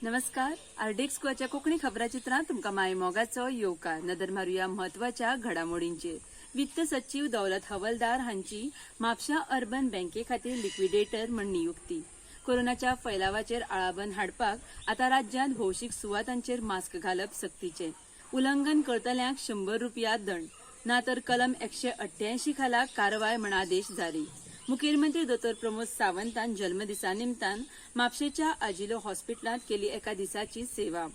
नमस्कार. आरडेक्स स्क्वेअरच्या कोकणी खबराचित्रात तुमका माय मोगाचो येवकार. नदर मारूया महत्वाच्या घडामोडींचेर. वित्त सचिव दौलत हवालदार हांची म्हापशा अर्बन बँके खातीर लिक्विडेटर म्हण नियुक्ती. कोरोनाच्या फैलावाचेर आळाबंद हाडपाक आता राज्यांत भौशीक सुवातांचेर मास्क घालप सक्तीचे. उल्लंघन करतल्यांक 100 रुपया दंड ना तर कलम 188 खाला कारवाय म्हण आदेश जारी. मुखेलमंत्री डॉ. प्रमोद सावंतान जन्मदिसा निमतान म्हापशेच्या आजिलो हॉस्पिटलांत केली एका दिसाची सेवा.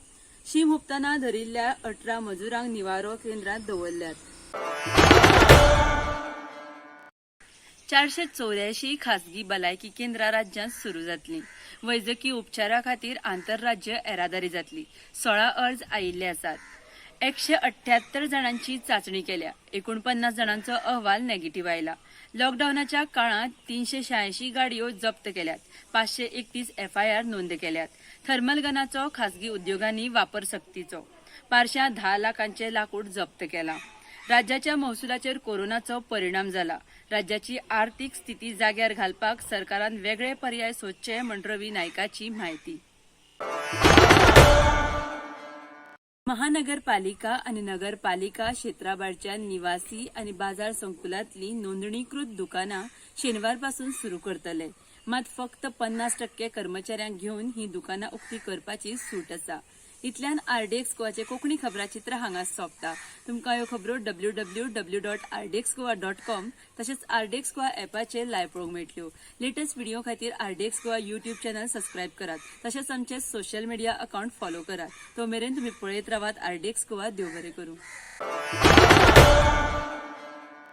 शीम हुपतना धरिल्ल्या 18 मजुरांक निवारो केंद्रात दवरल्यात. 484 खासगी भलायकी केंद्रां राज्यांत सुरू जातली. वैजकी उपचारा खातीर आंतरराज्य येरादारी जातली. 16 अर्ज आयिल्ले आसात. 178 जणांची चाचणी केल्या. 49 जणांचो अहवाल नेगेटिव्ह आयला. लॉकडाऊनाच्या काळात 386 गाडयो जप्त केल्यात. 531 FIR नोंद केल्यात. थर्मल गनाचो खासगी उद्योगांनी वापर सक्तीचो. पारश्या 10 लाखांचे लाकूड जप्त केला. राज्याच्या महसुलाचेर कोरोनाचो परिणाम जाला. राज्याची आर्थीक स्थिती जाग्यार घालपाक सरकारान वेगळे पर्याय सोदचे म्हण रवी नायकाची म्हायती. महानगरपालिका आणि नगरपालिका क्षेत्राभायरच्या निवासी आणि बाजार संकुलातली नोंदणीकृत दुकानां शेनवारपासून सुरू करतले. मात फक्त 50% कर्मचाऱ्यांक घेऊन ही दुकानां उक्ती करपाची सूट आसा. इतल्यान आरडेक्स गोवाचे कोंकणी खबराचित्र हांगा सोंपता. तुमकां ह्यो खबरो www.rdexgoa.com तशेंच आरडेक्स गोवा ॲपाचेर लायव्ह पळोवंक मेळटल्यो. लेटस्ट व्हिडिओ खातीर आरडेक्स गोवा यूट्यूब चॅनल सबस्क्राईब करात. तशेंच आमचे सोशल मीडिया अकाउंट फॉलो करात. तो मेरेन तुम्ही पळयत रावात आरडेक्स गोवा. देव बरें करूं.